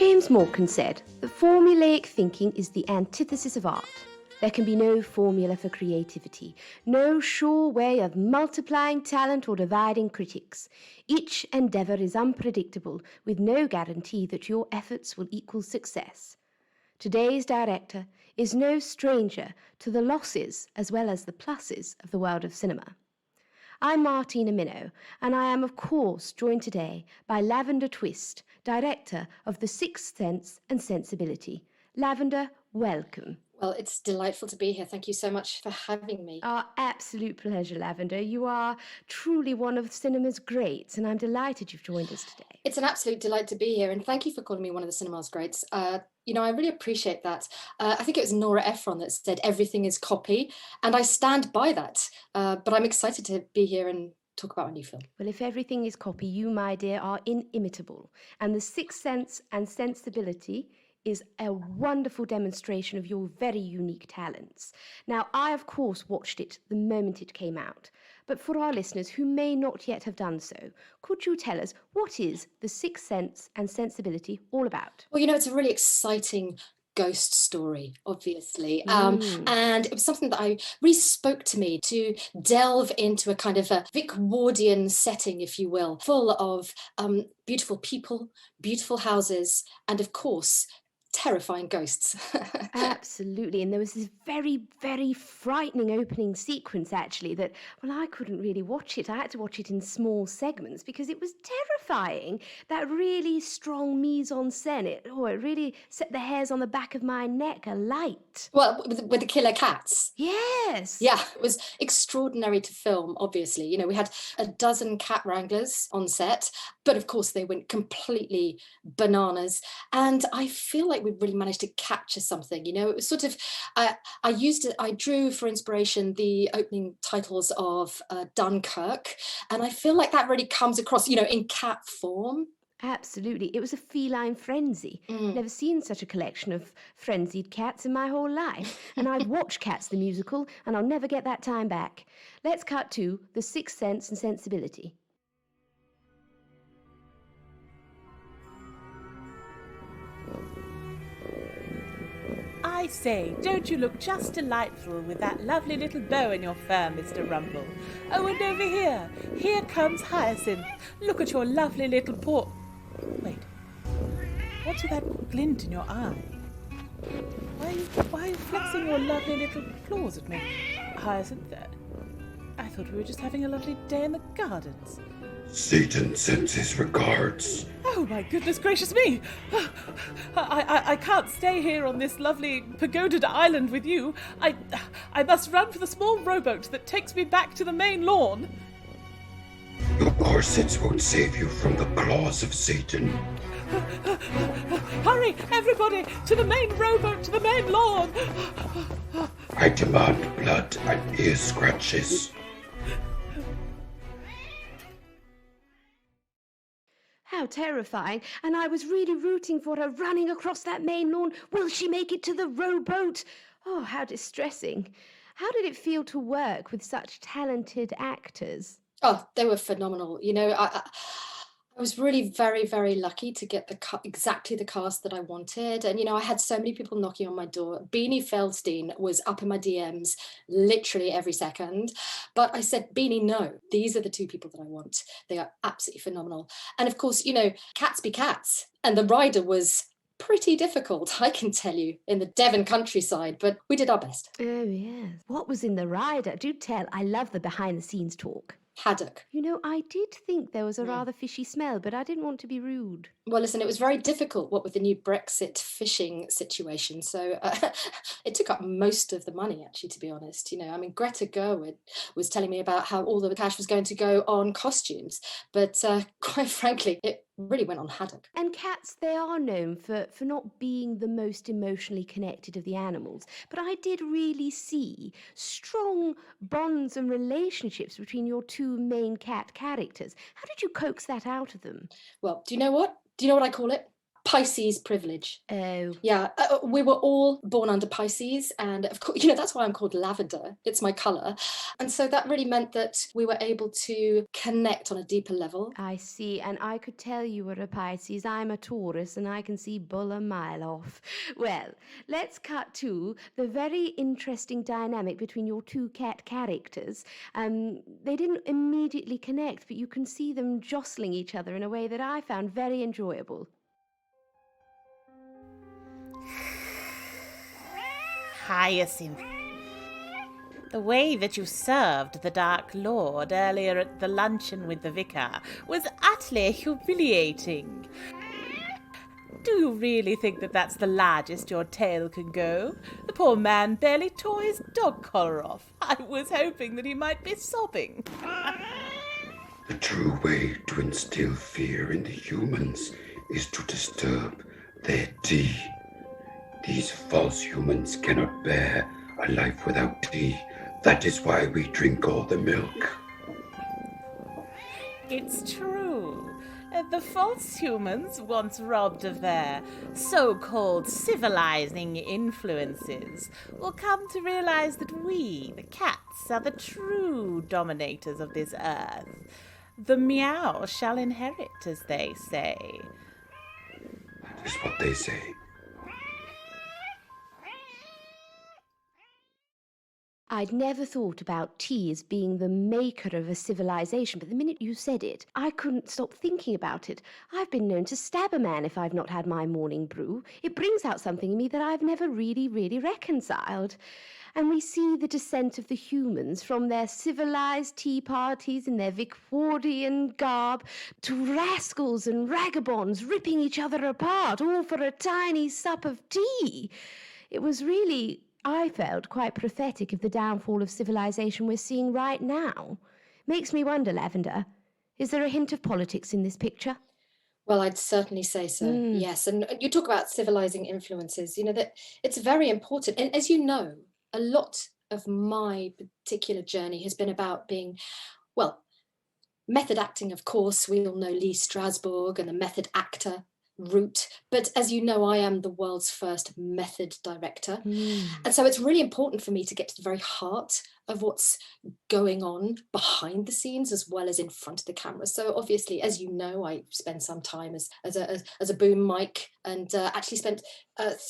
James Morgan said that formulaic thinking is the antithesis of art. There can be no formula for creativity, no sure way of multiplying talent or dividing critics. Each endeavour is unpredictable, with no guarantee that your efforts will equal success. Today's director is no stranger to the losses as well as the pluses of the world of cinema. I'm Martina Minnow, and I am, of course, joined today by Lavender Twist, director of The Sixth Sense and Sensibility. Lavender, welcome. Well, it's delightful to be here. Thank you so much for having me. Our absolute pleasure, Lavender. You are truly one of cinema's greats, and I'm delighted you've joined us today. It's an absolute delight to be here, and thank you for calling me one of the cinema's greats. I really appreciate that. I think it was Nora Ephron that said everything is copy, and I stand by that. But I'm excited to be here and talk about a new film. Well, if everything is copy, you, my dear, are inimitable. And The Sixth Sense and Sensibility is a wonderful demonstration of your very unique talents. Now, I, of course, watched it the moment it came out. But for our listeners who may not yet have done so, could you tell us what is The Sixth Sense and Sensibility all about? Well, it's a really exciting ghost story, obviously. And it was something that really spoke to me, to delve into a kind of a Vicwardian setting, if you will, full of beautiful people, beautiful houses, and of course, terrifying ghosts. Absolutely. And there was this very, very frightening opening sequence, actually, that, well, I couldn't really watch it. I had to watch it in small segments because it was terrifying. That really strong mise-en-scène, it really set the hairs on the back of my neck alight. Well, with the killer cats. Yes. Yeah, it was extraordinary to film, obviously. We had a dozen cat wranglers on set, but of course they went completely bananas. And I feel like we really managed to capture something. It was sort of, I drew for inspiration the opening titles of Dunkirk, and I feel like that really comes across, in cat form. Absolutely. It was a feline frenzy. Never seen such a collection of frenzied cats in my whole life. And I've watched Cats the musical, and I'll never get that time back. Let's cut to The Sixth Sense and Sensibility. I say, don't you look just delightful with that lovely little bow in your fur, Mr. Rumble? Oh, and over here. Here comes Hyacinth. Look at your lovely little paw. Wait. What's with that glint in your eye? Why are you flexing your lovely little claws at me? Hyacinth, I thought we were just having a lovely day in the gardens. Satan sends his regards. Oh, my goodness gracious me! I can't stay here on this lovely pagodaed island with you. I must run for the small rowboat that takes me back to the main lawn. Your corsets won't save you from the claws of Satan. Hurry, everybody, to the main rowboat, to the main lawn! I demand blood and ear scratches. How terrifying. And I was really rooting for her running across that main lawn. Will she make it to the rowboat? Oh, how distressing. How did it feel to work with such talented actors? Oh, they were phenomenal. I was really very, very lucky to get exactly the cast that I wanted. And, I had so many people knocking on my door. Beanie Feldstein was up in my DMs literally every second. But I said, Beanie, no, these are the two people that I want. They are absolutely phenomenal. And of course, cats be cats. And the rider was pretty difficult, I can tell you, in the Devon countryside, but we did our best. Oh, yes. What was in the rider? Do tell. I love the behind-the-scenes talk. Haddock. I did think there was a rather fishy smell, but I didn't want to be rude. Well, listen, it was very difficult, what with the new Brexit fishing situation. So it took up most of the money, actually, to be honest. Greta Gerwig was telling me about how all the cash was going to go on costumes. But quite frankly, it really went on haddock. And cats, they are known for not being the most emotionally connected of the animals. But I did really see strong bonds and relationships between your two main cat characters. How did you coax that out of them? Well, do you know what? Do you know what I call it? Pisces privilege. Oh. Yeah, we were all born under Pisces, and of course, that's why I'm called Lavender. It's my colour. And so that really meant that we were able to connect on a deeper level. I see, and I could tell you were a Pisces. I'm a Taurus, and I can see bull a mile off. Well, let's cut to the very interesting dynamic between your two cat characters. They didn't immediately connect, but you can see them jostling each other in a way that I found very enjoyable. Hyacinth. The way that you served the Dark Lord earlier at the luncheon with the vicar was utterly humiliating. Do you really think that that's the largest your tail can go? The poor man barely tore his dog collar off. I was hoping that he might be sobbing. The true way to instill fear in the humans is to disturb their tea. These false humans cannot bear a life without tea. That is why we drink all the milk. It's true. The false humans, once robbed of their so-called civilizing influences, will come to realize that we, the cats, are the true dominators of this earth. The meow shall inherit, as they say. That is what they say. I'd never thought about tea as being the maker of a civilization, but the minute you said it, I couldn't stop thinking about it. I've been known to stab a man if I've not had my morning brew. It brings out something in me that I've never really reconciled. And we see the descent of the humans from their civilized tea parties in their Victorian garb to rascals and vagabonds ripping each other apart, all for a tiny sup of tea. It was really, I felt, quite prophetic of the downfall of civilization we're seeing right now. Makes me wonder, Lavender, is there a hint of politics in this picture? Well, I'd certainly say so, yes. And you talk about civilizing influences, that it's very important. And as you know, a lot of my particular journey has been about being, well, method acting, of course. We all know Lee Strasberg and the method actor route. But as you know, I am the world's first method director. And so it's really important for me to get to the very heart of what's going on behind the scenes as well as in front of the camera. So obviously, as you know, I spent some time as a boom mic and actually spent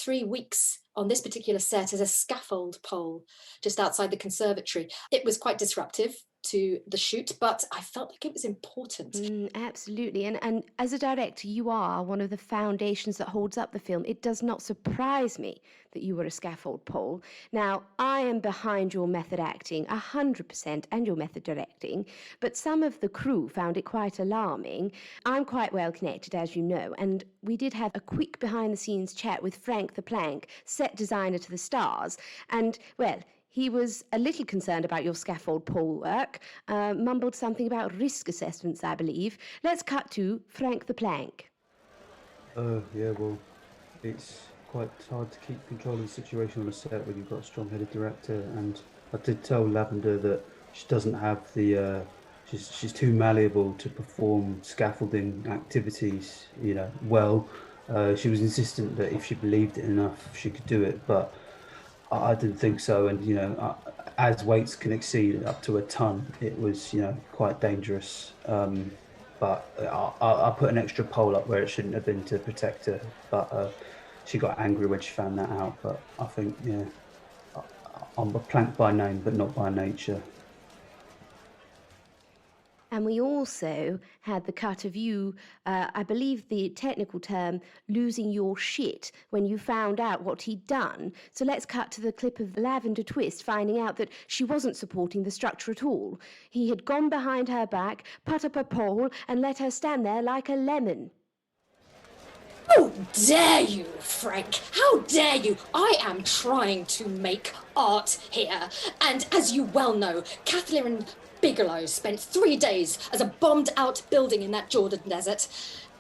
3 weeks on this particular set as a scaffold pole just outside the conservatory. It was quite disruptive to the shoot, but I felt like it was important. Absolutely. And as a director, you are one of the foundations that holds up the film. It does not surprise me that you were a scaffold pole. Now, I am behind your method acting 100% and your method directing, but some of the crew found it quite alarming. I'm quite well connected, as you know, and we did have a quick behind-the-scenes chat with Frank the Plank, set designer to the stars, and, well, he was a little concerned about your scaffold pole work, mumbled something about risk assessments, I believe. Let's cut to Frank the Plank. Yeah, well, it's quite hard to keep control of the situation on a set when you've got a strong-headed director, and I did tell Lavender that she doesn't have the, she's too malleable to perform scaffolding activities, well. She was insistent that if she believed it enough, she could do it, but I didn't think so, and as weights can exceed up to a ton, it was quite dangerous. But I put an extra pole up where it shouldn't have been to protect her. But she got angry when she found that out. But I think I'm a plank by name, but not by nature. And we also had the cut of you, I believe the technical term, losing your shit when you found out what he'd done. So let's cut to the clip of Lavender Twist finding out that she wasn't supporting the structure at all. He had gone behind her back, put up a pole, and let her stand there like a lemon. How dare you, Frank? How dare you? I am trying to make art here. And as you well know, Kathleen Bigelow spent 3 days as a bombed-out building in that Jordan desert,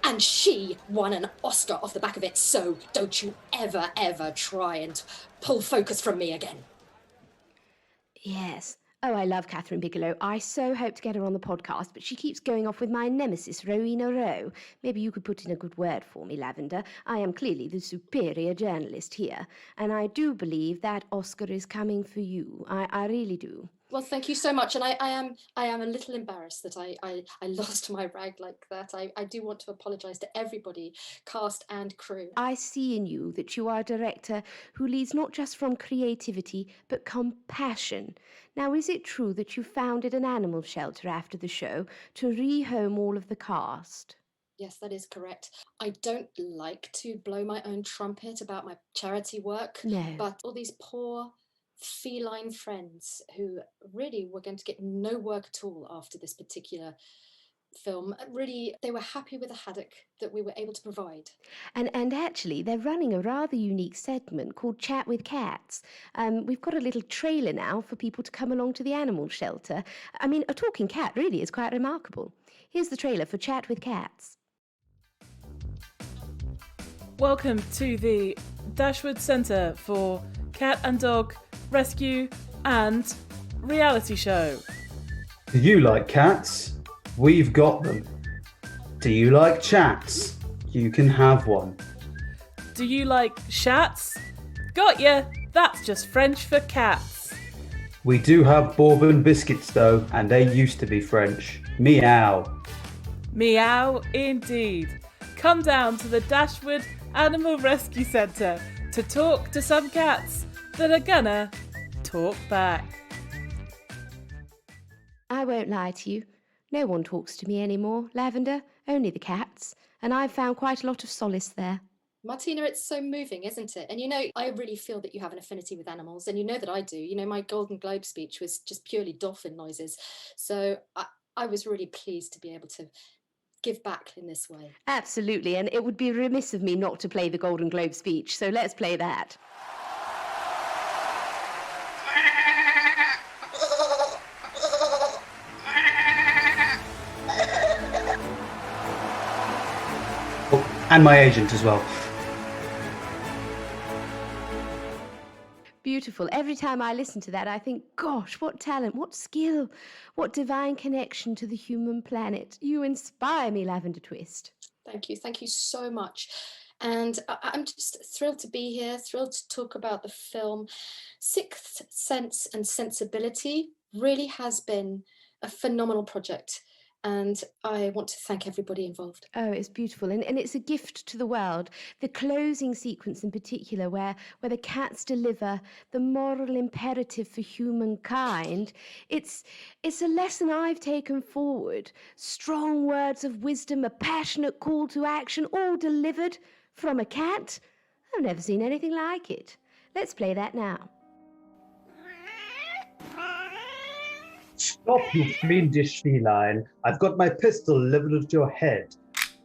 and she won an Oscar off the back of it, so don't you ever try and pull focus from me again. Yes, Oh, I love Catherine Bigelow. I so hope to get her on the podcast, but she keeps going off with my nemesis, Rowena Rowe. Maybe you could put in a good word for me, Lavender. I am clearly the superior journalist here, and I do believe that Oscar is coming for you. I really do. Well, thank you so much. And I am a little embarrassed that I lost my rag like that. I do want to apologise to everybody, cast and crew. I see in you that you are a director who leads not just from creativity, but compassion. Now, is it true that you founded an animal shelter after the show to rehome all of the cast? Yes, that is correct. I don't like to blow my own trumpet about my charity work, No. but all these poor feline friends who really were going to get no work at all after this particular film, really, they were happy with the haddock that we were able to provide. And actually, they're running a rather unique segment called Chat with Cats. We've got a little trailer now for people to come along to the animal shelter. I mean, a talking cat really is quite remarkable. Here's the trailer for Chat with Cats. Welcome to the Dashwood Centre for Cat and Dog Rescue and Reality Show. Do you like cats? We've got them. Do you like chats? You can have one. Do you like shats? Got ya! That's just French for cats. We do have bourbon biscuits though, and they used to be French. Meow. Meow indeed. Come down to the Dashwood Animal Rescue Centre to talk to some cats that are gonna talk back. I won't lie to you. No one talks to me anymore, Lavender, only the cats, and I've found quite a lot of solace there. Martina, it's so moving, isn't it? And you know, I really feel that you have an affinity with animals, and you know that I do. You know, my Golden Globe speech was just purely dolphin noises. So I was really pleased to be able to give back in this way. Absolutely, and it would be remiss of me not to play the Golden Globe speech, so let's play that. Oh, and my agent as well. Beautiful. Every time I listen to that, I think, gosh, what talent, what skill, what divine connection to the human planet. You inspire me, Lavender Twist. Thank you. Thank you so much. And I'm just thrilled to be here, thrilled to talk about the film. Sixth Sense and Sensibility really has been a phenomenal project. And I want to thank everybody involved. Oh, it's beautiful. And it's a gift to the world. The closing sequence in particular, where the cats deliver the moral imperative for humankind, it's a lesson I've taken forward. Strong words of wisdom, a passionate call to action, all delivered from a cat. I've never seen anything like it. Let's play that now. Stop, you fiendish feline. I've got my pistol leveled at your head.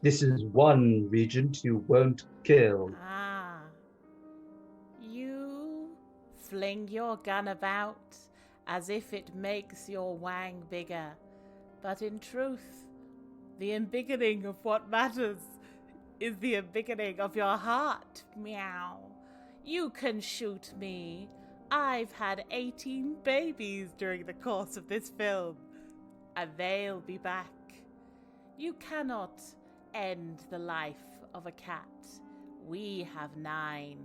This is one regent you won't kill. Ah. You fling your gun about as if it makes your wang bigger. But in truth, the embiggening of what matters is the embiggening of your heart. Meow. You can shoot me. I've had 18 babies during the course of this film, and they'll be back. You cannot end the life of a cat. We have 9,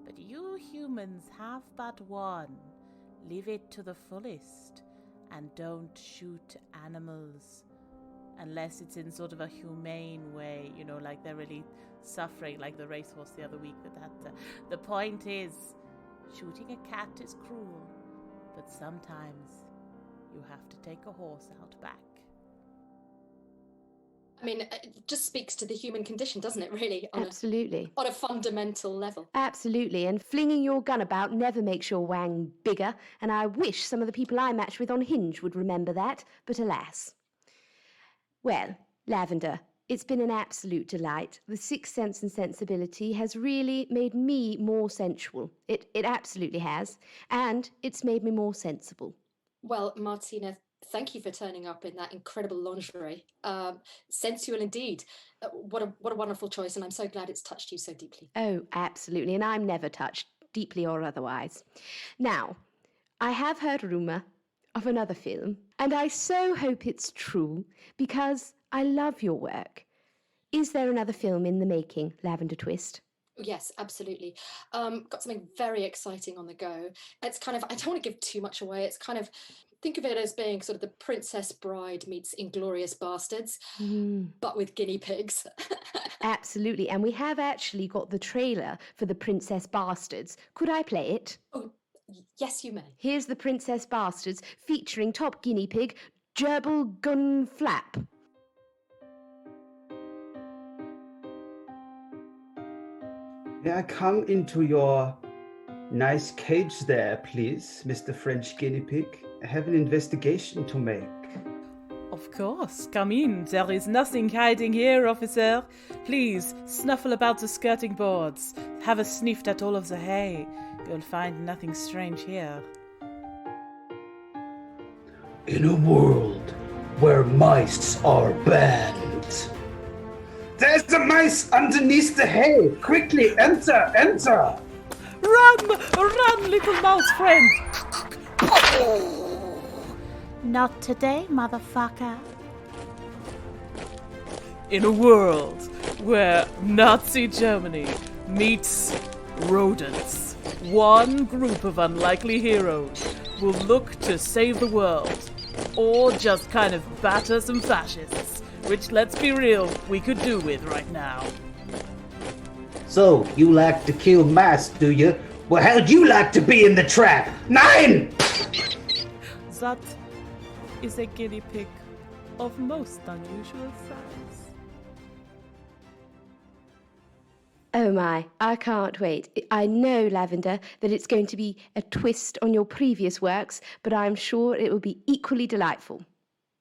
but you humans have but 1. Live it to the fullest, and don't shoot animals. Unless it's in sort of a humane way, you know, like they're really suffering, like the racehorse the other week with that. The point is, shooting a cat is cruel, but sometimes you have to take a horse out back. I mean, it just speaks to the human condition, doesn't it, really? Absolutely. On a fundamental level. Absolutely. And flinging your gun about never makes your wang bigger. And I wish some of the people I match with on Hinge would remember that, but alas. Well, Lavender, it's been an absolute delight. The Sixth Sense and Sensibility has really made me more sensual. It absolutely has. And it's made me more sensible. Well, Martina, thank you for turning up in that incredible lingerie. Sensual indeed. What a wonderful choice, and I'm so glad it's touched you so deeply. Oh, absolutely. And I'm never touched, deeply or otherwise. Now, I have heard rumour of another film, and I so hope it's true because I love your work. Is there another film in the making, Lavender Twist? Yes, absolutely. Got something very exciting on the go. It's kind of, I don't want to give too much away. It's kind of, think of it as being sort of the Princess Bride meets Inglorious Bastards, but with guinea pigs. Absolutely, and we have actually got the trailer for the Princess Bastards. Could I play it? Oh, yes, you may. Here's the Princess Bastards featuring top guinea pig Gerbil Gun Flap. May I come into your nice cage there, please, Mr. French Guinea Pig? I have an investigation to make. Of course, come in. There is nothing hiding here, officer. Please, snuffle about the skirting boards. Have a sniff at all of the hay. You'll find nothing strange here. In a world where mice are banned. There's the mice underneath the hay! Quickly, enter, enter! Run, little mouse friend! Not today, motherfucker. In a world where Nazi Germany meets rodents, one group of unlikely heroes will look to save the world, or just kind of batter some fascists, which, let's be real, we could do with right now. So, you like to kill mice, do you? Well, how'd you like to be in the trap? 9! That is a guinea pig of most unusual size. Oh my, I can't wait. I know, Lavender, that it's going to be a twist on your previous works, but I'm sure it will be equally delightful.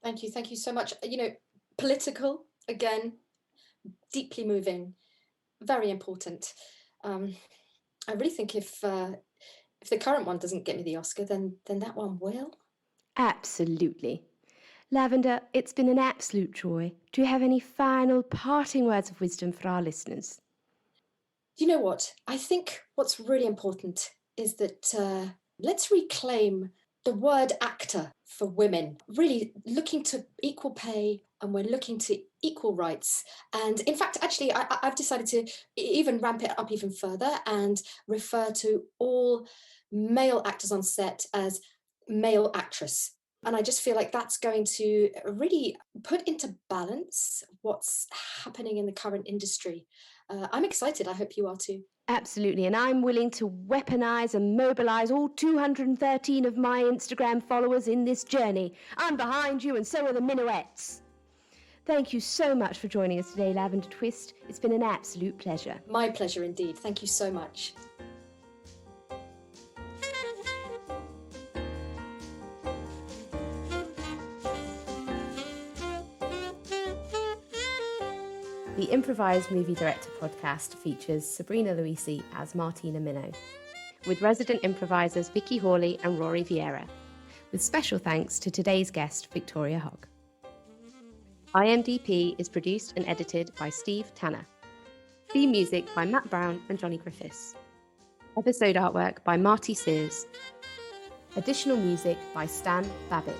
Thank you so much. You know, political, again, deeply moving, very important. I really think if the current one doesn't get me the Oscar, then that one will. Absolutely. Lavender, it's been an absolute joy. Do you have any final parting words of wisdom for our listeners? You know what? I think what's really important is that let's reclaim the word actor for women, really looking to equal pay, and we're looking to equal rights. And in fact, actually, I've decided to even ramp it up even further and refer to all male actors on set as male actress. And I just feel like that's going to really put into balance what's happening in the current industry. I'm excited. I hope you are too. Absolutely, and I'm willing to weaponize and mobilize all 213 of my Instagram followers in this journey. I'm behind you, and so are the Minnowettes. Thank you so much for joining us today, Lavender Twist. It's been an absolute pleasure. My pleasure indeed. Thank you so much. The Improvised Movie Director podcast features Sabrina Luisi as Martina Minnow, with resident improvisers Vicky Hawley and Rory Vieira, with special thanks to today's guest, Victoria Hogg. IMDp is produced and edited by Steve Tanner. Theme music by Matt Brown and Johnny Griffiths. Episode artwork by Marty Sears. Additional music by Stan Babbitt.